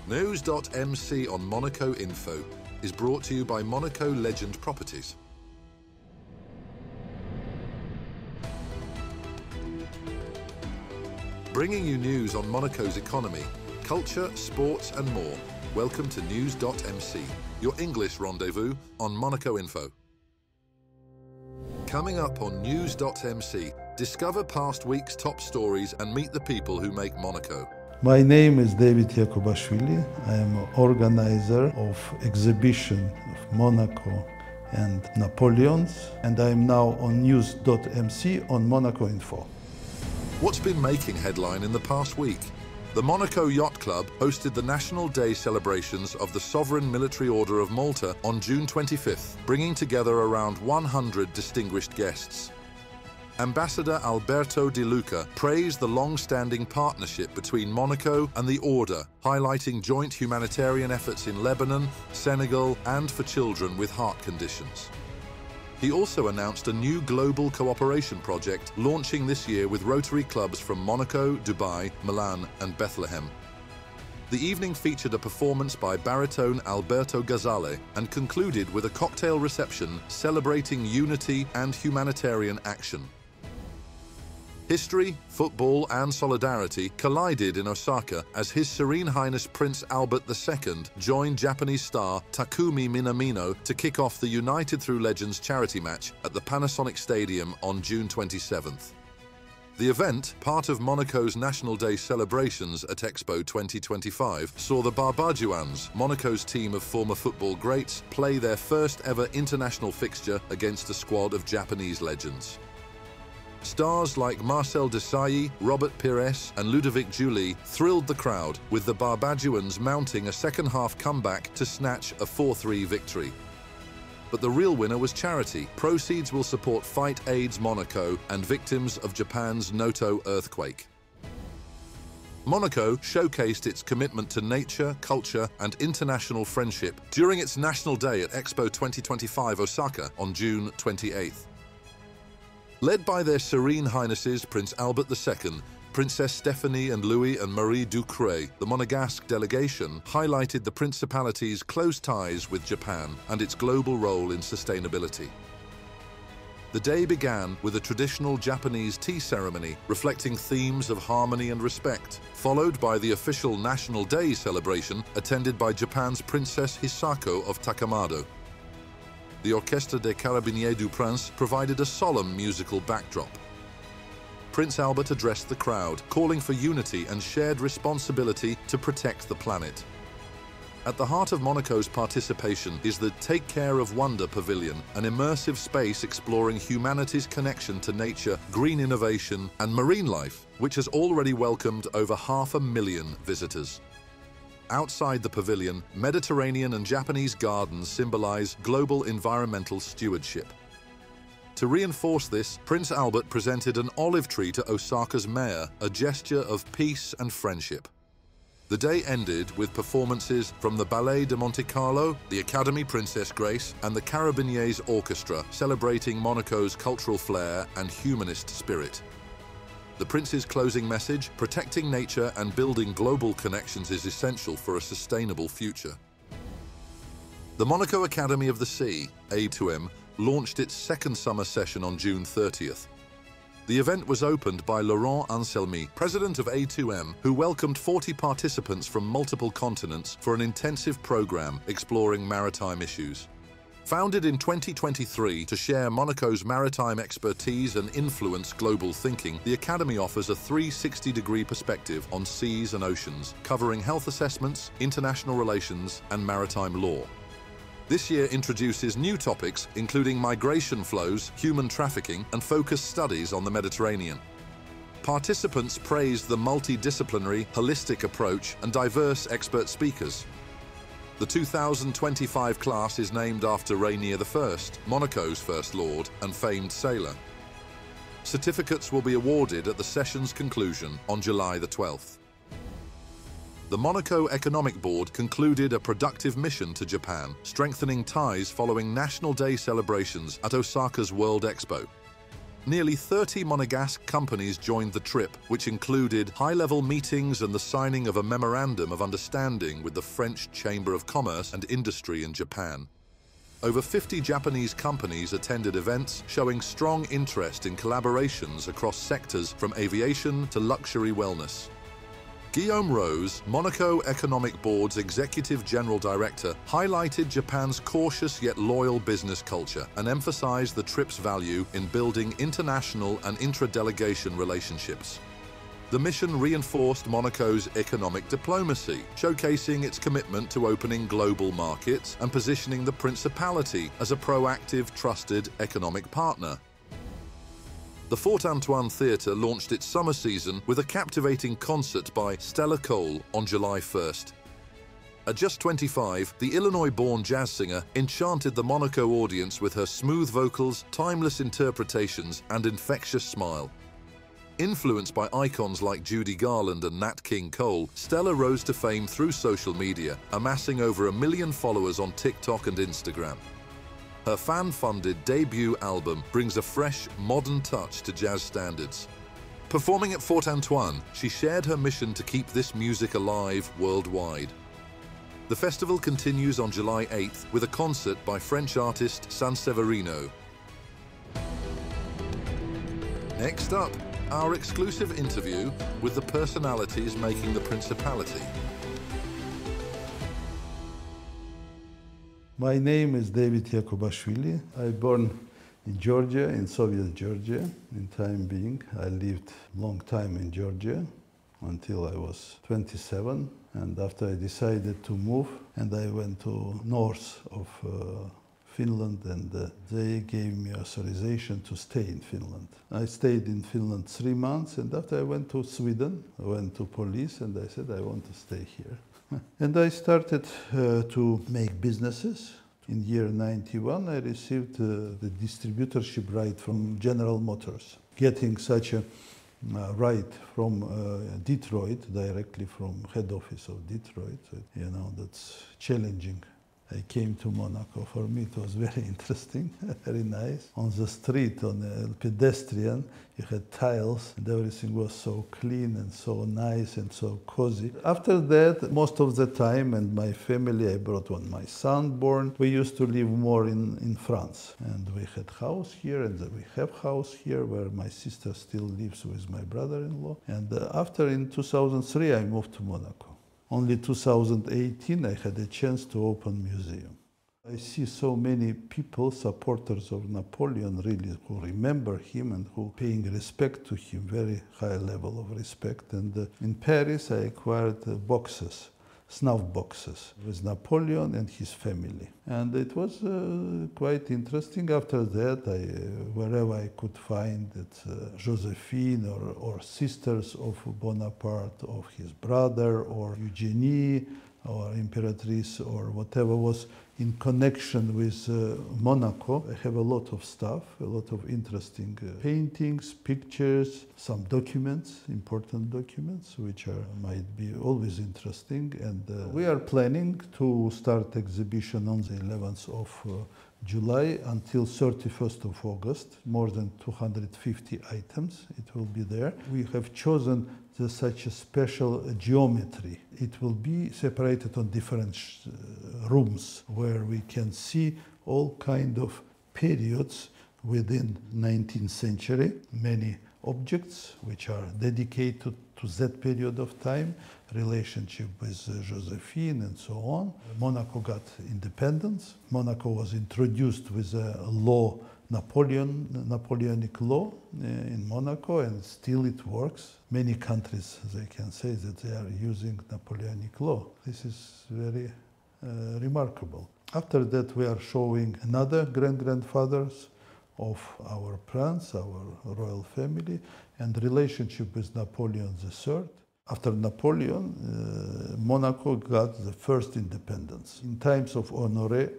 News.mc on Monaco Info is brought to you by Monaco Legend Properties. Bringing you news on Monaco's economy, culture, sports and more. Welcome to News.mc, your English rendezvous on Monaco Info. Coming up on News.mc, discover past week's top stories and meet the people who make Monaco. My name is David Yakubashvili. I am an organizer of exhibition of Monaco and Napoleons, and I am now on News.mc on Monaco Info. What's been making headline in the past week? The Monaco Yacht Club hosted the National Day celebrations of the Sovereign Military Order of Malta on June 25th, bringing together around 100 distinguished guests. Ambassador Alberto Di Luca praised the long-standing partnership between Monaco and the Order, highlighting joint humanitarian efforts in Lebanon, Senegal, and for children with heart conditions. He also announced a new global cooperation project launching this year with Rotary clubs from Monaco, Dubai, Milan, and Bethlehem. The evening featured a performance by baritone Alberto Gazzale and concluded with a cocktail reception celebrating unity and humanitarian action. History, football and solidarity collided in Osaka as His Serene Highness Prince Albert II joined Japanese star Takumi Minamino to kick off the United Through Legends charity match at the Panasonic Stadium on June 27th. The event, part of Monaco's National Day celebrations at Expo 2025, saw the Barbagians, Monaco's team of former football greats, play their first ever international fixture against a squad of Japanese legends. Stars like Marcel Desailly, Robert Pires and Ludovic Julie thrilled the crowd, with the Barbagians mounting a second-half comeback to snatch a 4-3 victory. But the real winner was charity. Proceeds will support Fight AIDS Monaco and victims of Japan's Noto earthquake. Monaco showcased its commitment to nature, culture and international friendship during its National Day at Expo 2025 Osaka on June 28th. Led by their Serene Highnesses Prince Albert II, Princess Stephanie and Louis and Marie Ducré, the Monegasque delegation highlighted the Principality's close ties with Japan and its global role in sustainability. The day began with a traditional Japanese tea ceremony reflecting themes of harmony and respect, followed by the official National Day celebration attended by Japan's Princess Hisako of Takamado. The Orchestre des Carabiniers du Prince provided a solemn musical backdrop. Prince Albert addressed the crowd, calling for unity and shared responsibility to protect the planet. At the heart of Monaco's participation is the Take Care of Wonder Pavilion, an immersive space exploring humanity's connection to nature, green innovation, and marine life, which has already welcomed over 500,000 visitors. Outside the pavilion, Mediterranean and Japanese gardens symbolize global environmental stewardship. To reinforce this, Prince Albert presented an olive tree to Osaka's mayor, a gesture of peace and friendship. The day ended with performances from the Ballet de Monte-Carlo, the Academy Princess Grace, and the Carabiniers Orchestra, celebrating Monaco's cultural flair and humanist spirit. The Prince's closing message, protecting nature and building global connections is essential for a sustainable future. The Monaco Academy of the Sea, A2M, launched its second summer session on June 30th. The event was opened by Laurent Anselmi, president of A2M, who welcomed 40 participants from multiple continents for an intensive program exploring maritime issues. Founded in 2023 to share Monaco's maritime expertise and influence global thinking, the Academy offers a 360-degree perspective on seas and oceans, covering health assessments, international relations, and maritime law. This year introduces new topics including migration flows, human trafficking, and focused studies on the Mediterranean. Participants praised the multidisciplinary, holistic approach and diverse expert speakers. The 2025 class is named after Rainier I, Monaco's First Lord and famed sailor. Certificates will be awarded at the session's conclusion on July the 12th. The Monaco Economic Board concluded a productive mission to Japan, strengthening ties following National Day celebrations at Osaka's World Expo. Nearly 30 Monegasque companies joined the trip, which included high-level meetings and the signing of a memorandum of understanding with the French Chamber of Commerce and Industry in Japan. Over 50 Japanese companies attended events showing strong interest in collaborations across sectors from aviation to luxury wellness. Guillaume Rose, Monaco Economic Board's Executive General Director, highlighted Japan's cautious yet loyal business culture and emphasized the trip's value in building international and intra-delegation relationships. The mission reinforced Monaco's economic diplomacy, showcasing its commitment to opening global markets and positioning the Principality as a proactive, trusted economic partner. The Fort Antoine Theatre launched its summer season with a captivating concert by Stella Cole on July 1st. At just 25, the Illinois-born jazz singer enchanted the Monaco audience with her smooth vocals, timeless interpretations, and infectious smile. Influenced by icons like Judy Garland and Nat King Cole, Stella rose to fame through social media, amassing over 1 million followers on TikTok and Instagram. Her fan-funded debut album brings a fresh, modern touch to jazz standards. Performing at Fort Antoine, she shared her mission to keep this music alive worldwide. The festival continues on July 8th with a concert by French artist Sanseverino. Next up, our exclusive interview with the personalities making the Principality. My name is David Yakubashvili. I born in Georgia, in Soviet Georgia. In time being, I lived long time in Georgia until I was 27. And after I decided to move, and I went to north of Finland, and they gave me authorization to stay in Finland. I stayed in Finland 3 months, and after I went to Sweden, I went to police, and I said I want to stay here. And I started to make businesses. In year 91, I received the distributorship right from General Motors. Getting such a right from Detroit, directly from head office of Detroit, you know, that's challenging. I came to Monaco. For me, it was very interesting, very nice. On the street, on a pedestrian, you had tiles, and everything was so clean and so nice and so cozy. After that, most of the time, and my family, I brought when my son born, we used to live more in France. And we had house here, and we have house here, where my sister still lives with my brother-in-law. And after, in 2003, I moved to Monaco. Only 2018 I had a chance to open museum. I see so many people, supporters of Napoleon, really, who remember him and who paying respect to him, very high level of respect. And in Paris I acquired boxes, snuff boxes, with Napoleon and his family. And it was quite interesting. After that, wherever I could find it, Josephine or sisters of Bonaparte, of his brother, or Eugenie, or Imperatrice, or whatever was in connection with Monaco. I have a lot of stuff, a lot of interesting paintings, pictures, some documents, important documents, which might be always interesting. And we are planning to start exhibition on the 11th of July until 31st of August. More than 250 items, it will be there. We have chosen such a special geometry. It will be separated on different rooms where we can see all kind of periods within 19th century. Many objects which are dedicated to that period of time, relationship with Josephine and so on. Monaco got independence. Monaco was introduced with a law, Napoleonic law in Monaco, and still it works. Many countries, they can say that they are using Napoleonic law. This is very remarkable. After that, we are showing another grandfathers of our prince, our royal family, and relationship with Napoleon III. After Napoleon, Monaco got the first independence in times of Honoré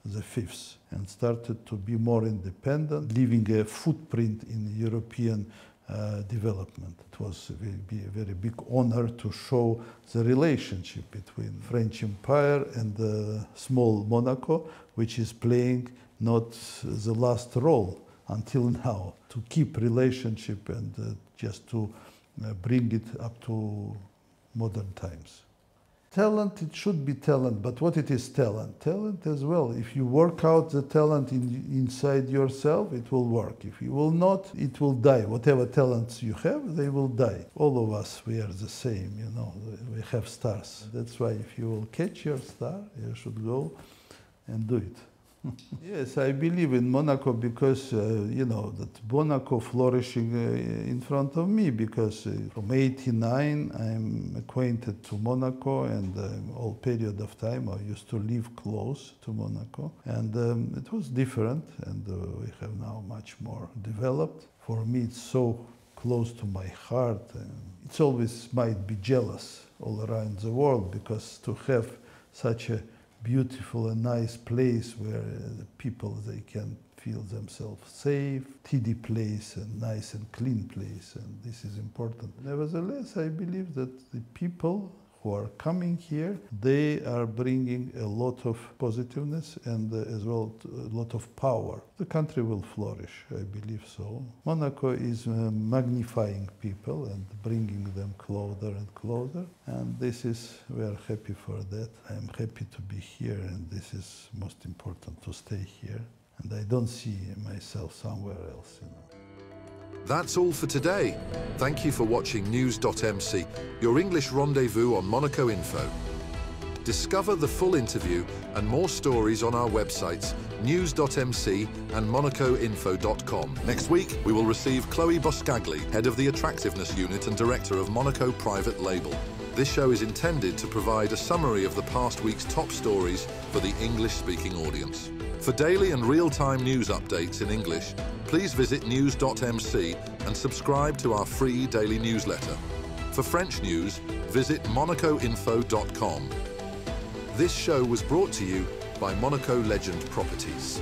V, and started to be more independent, leaving a footprint in European development. It was a very big honor to show the relationship between French Empire and the small Monaco, which is playing not the last role until now, to keep relationship and just to bring it up to modern times. Talent, it should be talent, but what it is talent? Talent as well. If you work out the talent inside yourself, it will work. If you will not, it will die. Whatever talents you have, they will die. All of us, we are the same, you know, we have stars. That's why if you will catch your star, you should go and do it. Yes, I believe in Monaco because, you know, that Monaco flourishing in front of me because from '89 I'm acquainted to Monaco and all period of time I used to live close to Monaco and it was different and we have now much more developed. For me it's so close to my heart and it's always might be jealous all around the world because to have such a beautiful and nice place where the people, they can feel themselves safe, tidy place and nice and clean place, and this is important. Nevertheless, I believe that the people who are coming here, they are bringing a lot of positiveness and as well a lot of power. The country will flourish, I believe so. Monaco is magnifying people and bringing them closer and closer, and this is, we are happy for that. I am happy to be here, and this is most important, to stay here. And I don't see myself somewhere else, you know. That's all for today. Thank you for watching News.mc, your English rendezvous on Monaco Info. Discover the full interview and more stories on our websites, News.mc and MonacoInfo.com. Next week, we will receive Chloe Boscagli, head of the Attractiveness Unit and director of Monaco Private Label. This show is intended to provide a summary of the past week's top stories for the English-speaking audience. For daily and real-time news updates in English, please visit News.mc and subscribe to our free daily newsletter. For French news, visit MonacoInfo.com. This show was brought to you by Monaco Legend Properties.